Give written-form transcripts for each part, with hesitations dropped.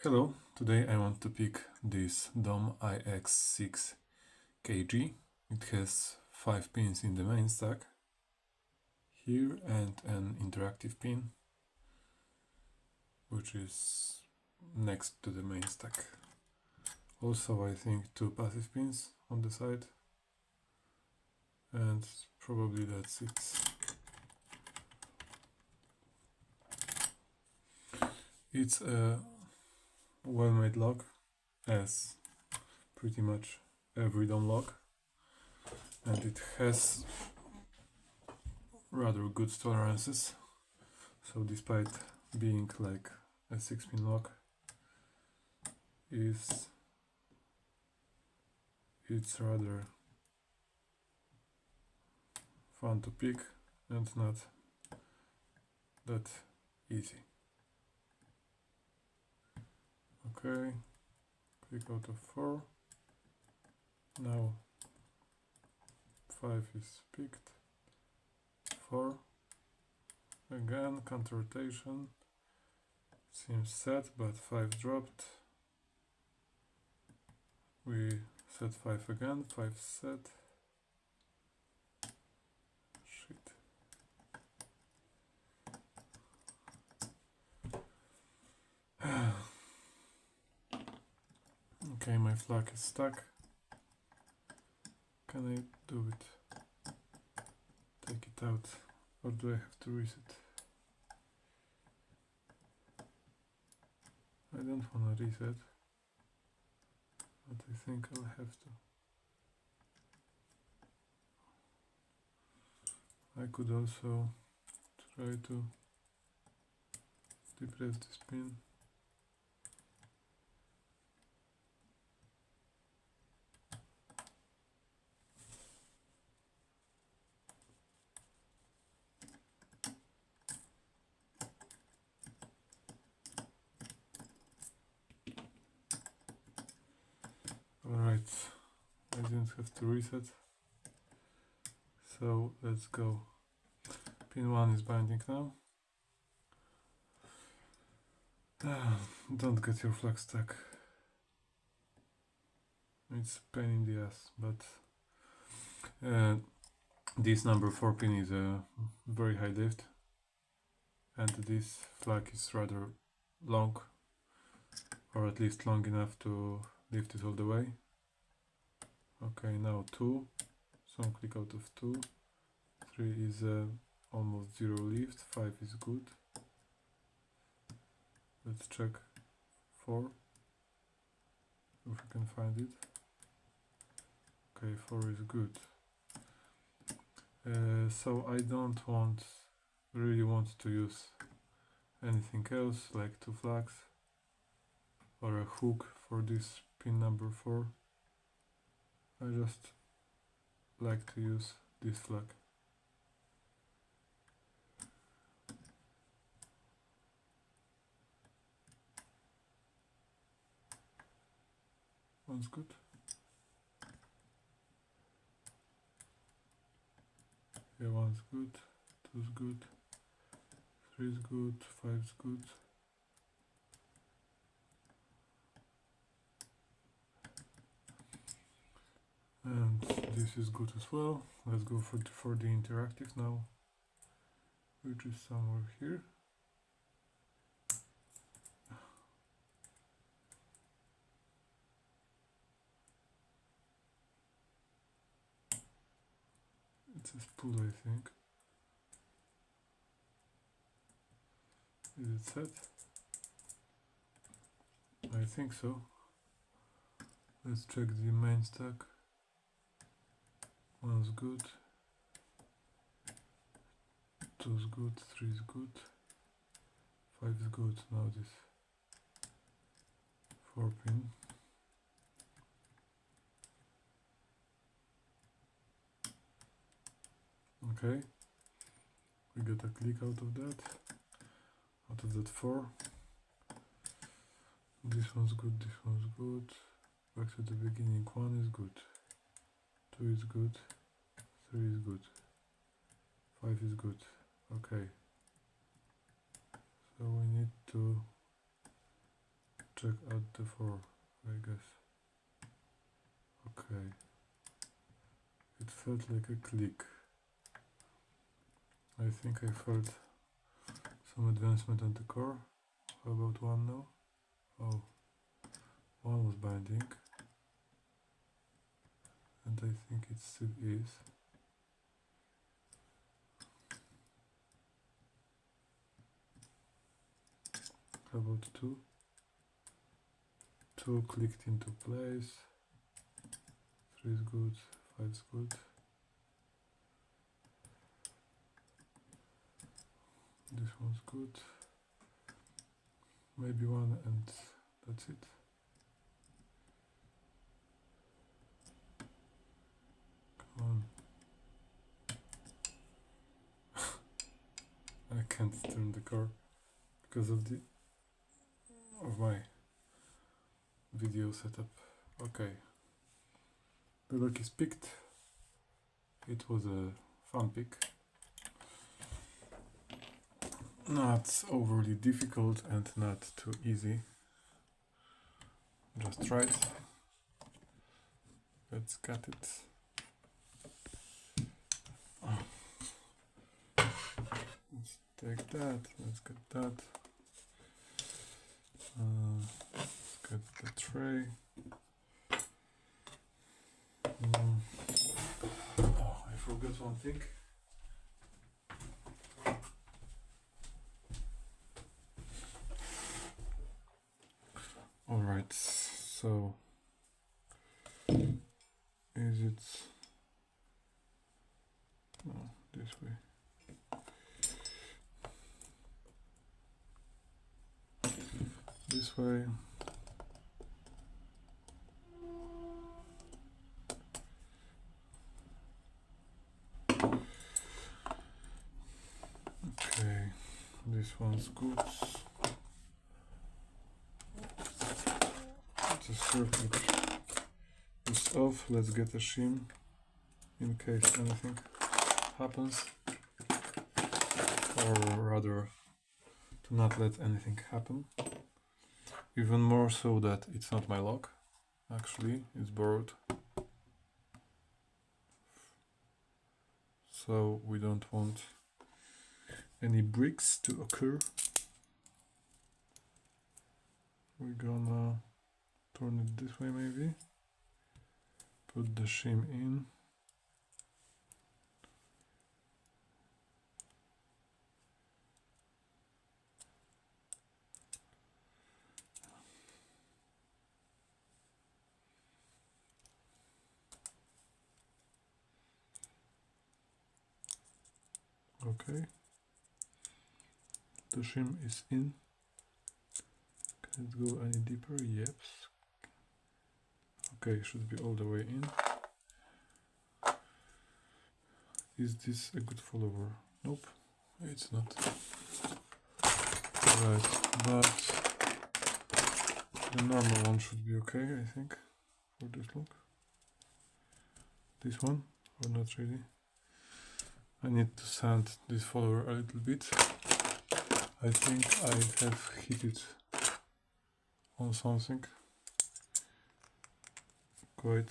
Hello, today I want to pick this DOM IX6KG. It has 5 pins in the main stack here and an interactive pin which is next to the main stack. Also I think 2 passive pins on the side, and probably that's it. It's a well-made lock, as pretty much every DOM lock, and it has rather good tolerances. So despite being like a 6-pin lock, it's rather fun to pick and not that easy. Okay, click out of 4. Now 5 is picked. 4. Again, counter rotation. Seems set, but 5 dropped. We set 5 again. 5 set. Shit. Okay, my flag is stuck. Can I do it? Take it out, or do I have to reset? I don't want to reset, but I think I'll have to. I could also try to depress this pin. Alright, I didn't have to reset, so let's go. Pin 1 is binding now. Don't get your flag stuck. It's a pain in the ass, but this number 4 pin is a very high lift, and this flag is rather long, or at least long enough to lift it all the way. Okay, now 2, so click out of 2. 3 is almost 0 lift. 5 is good. Let's check 4 if we can find it. Okay, 4 is good. So I don't really want to use anything else like 2 flags or a hook for this pin number 4. I just like to use this flag. One's good. Yeah, 1's good. 2's good. 3's good. 5's good. And this is good as well. Let's go for the interactive now, which is somewhere here. It says pull, I think. Is it set? I think so. Let's check the main stack. 1's good. 2's good. 3's good. 5's good. Now this 4 pin. Okay, we got a click out of that 4. This one's good, this one's good. Back to the beginning. 1 is good, 2 is good, 3 is good, 5 is good. Okay, so we need to check out the 4, I guess. Okay. It felt like a click. I think I felt some advancement on the core. How about 1 now? Oh, 1 was binding. And I think it still is. How about 2? 2 clicked into place. 3 is good, 5 is good. This one's good. Maybe 1 and that's it. Come on. I can't turn the car because of my video setup. Okay. The lock is picked. It was a fun pick. Not overly difficult and not too easy. Just right. Let's cut it. Let's take that. Let's get that. Let's get the tray. Oh, I forgot one thing. Alright, so is it no, this way? This way. Okay, this one's good. The circuit is off. Let's get a shim in case anything happens, or rather to not let anything happen. Even more so that it's not my lock, actually, it's borrowed. So we don't want any breaks to occur. We're gonna turn it this way maybe. Put the shim in. Okay. The shim is in. Can it go any deeper? Yep. Okay, should be all the way in. Is this a good follower? Nope, it's not. Right, but the normal one should be okay, I think, for this look. This one, or not really. I need to sand this follower a little bit. I think I have hit it on something quite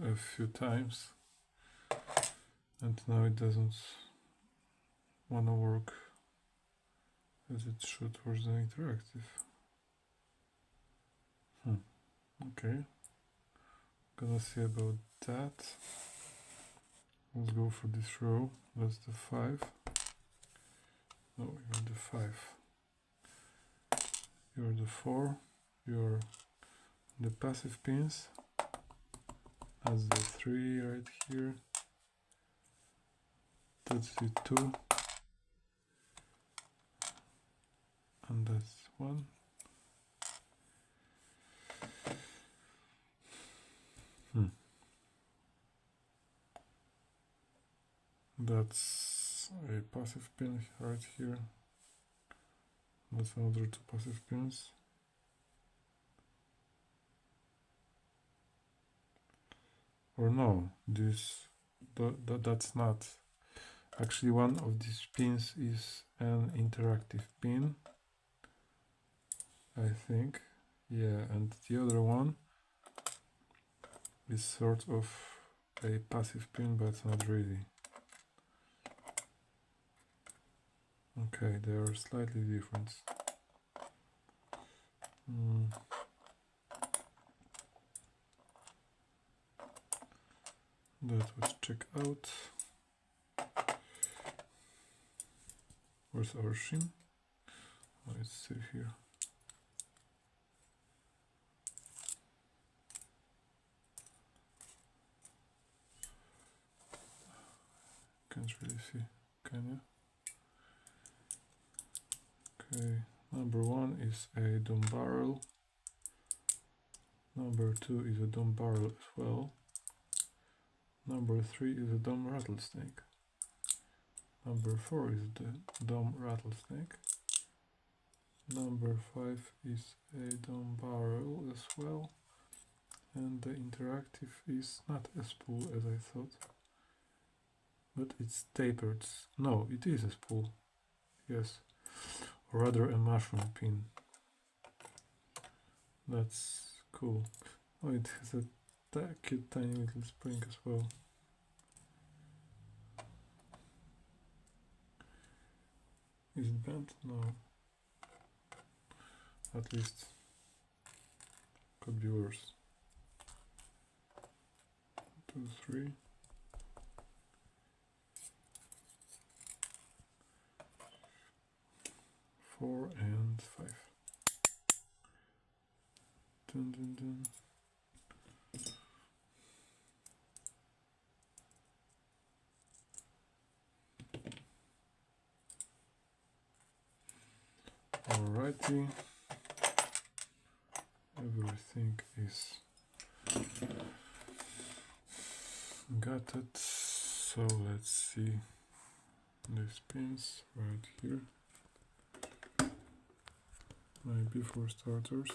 a few times, and now it doesn't want to work as it should towards the interactive. Okay, gonna see about that. Let's go for this row. That's the 5. No, you're the 5. You're the 4. You're the passive pins. That's the 3 right here. That's the 2. And that's 1. That's a passive pin right here. That's another 2 passive pins. Or no, that's not. Actually, one of these pins is an interactive pin. I think. Yeah, and the other one is sort of a passive pin, but not really. Okay, they are slightly different. That was check out. Where's our shim? Oh, it's still here. Can't really see, can you? Okay, number 1 is a dumb barrel. Number 2 is a dumb barrel as well. Number 3 is a dumb rattlesnake. Number 4 is the dumb rattlesnake. Number 5 is a dumb barrel as well. And the interactive is not a spool as I thought, but it's tapered. No, it is a spool. Yes, or rather a mushroom pin. That's cool. Oh, it has a cute tiny little spring as well. Is it bent? No. At least could be worse. 2, 3. 4 and 5. Dun, dun, dun. Alrighty. Everything is got it. So let's see these pins right here. Maybe for starters.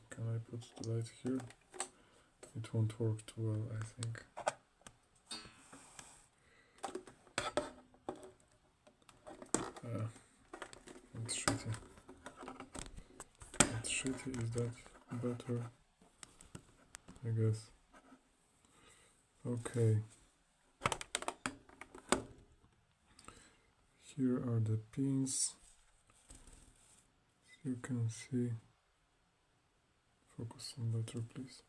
Can I put the light here? It won't work too well, I think. It's shitty. It's shitty, is that better? I guess. Okay. Here are the pins. You can see. Focus on better, please.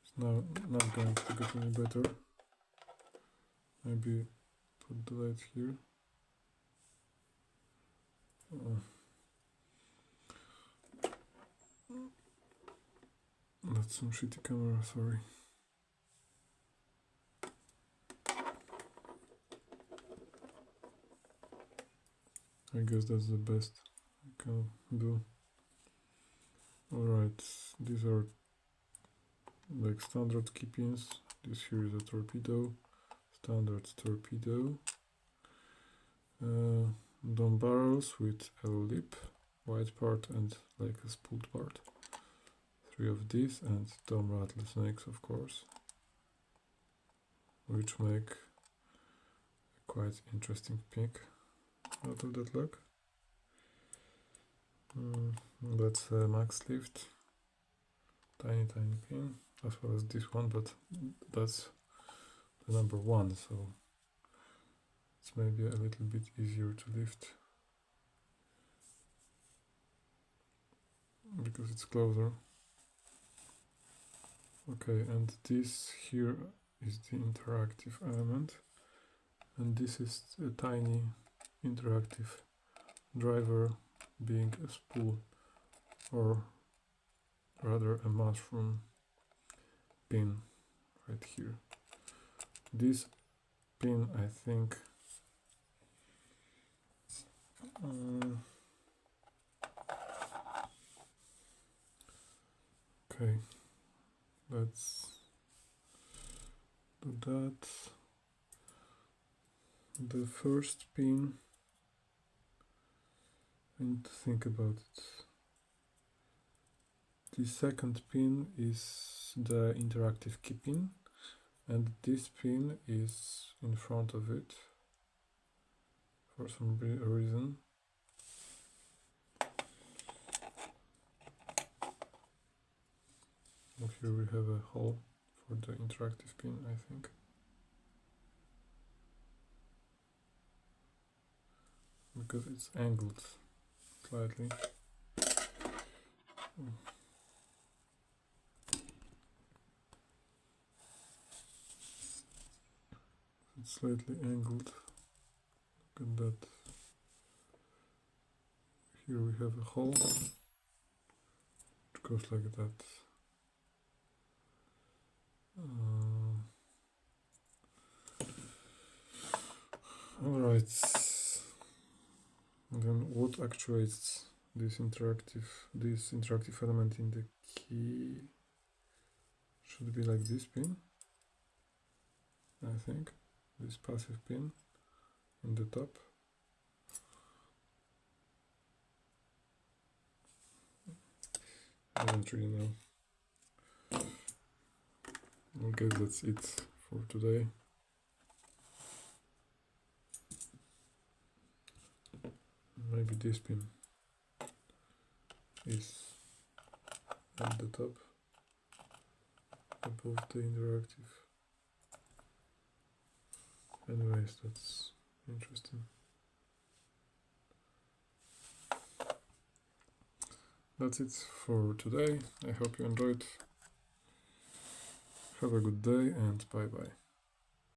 It's now not going to get any better. Maybe put the light here. That's some shitty camera, sorry. I guess that's the best I can do. Alright, these are like standard key pins. This here is a torpedo, standard torpedo. Dumb barrels with a lip, white part and like a spooled part. 3 of these and dumb rattlesnakes, of course, which make a quite interesting pick out of that luck. That's a max lift, tiny pin, as well as this one, but that's the number 1, so it's maybe a little bit easier to lift because it's closer. Okay, and this here is the interactive element, and this is a tiny interactive driver being a spool, or rather a mushroom pin right here. This pin, I think, okay, let's do that. The first pin, I need to think about it. The second pin is the interactive key pin, and this pin is in front of it for some reason. And here we have a hole for the interactive pin, I think. Because it's angled slightly. It's slightly angled. Look at that. Here we have a hole. It goes like that. Alright. Then what actuates this interactive element in the key? Should be like this pin, I think. This passive pin in the top. I don't really know. I guess that's it for today. Maybe this pin is at the top above the interactive. Anyways, that's interesting. That's it for today. I hope you enjoyed. Have a good day and bye bye.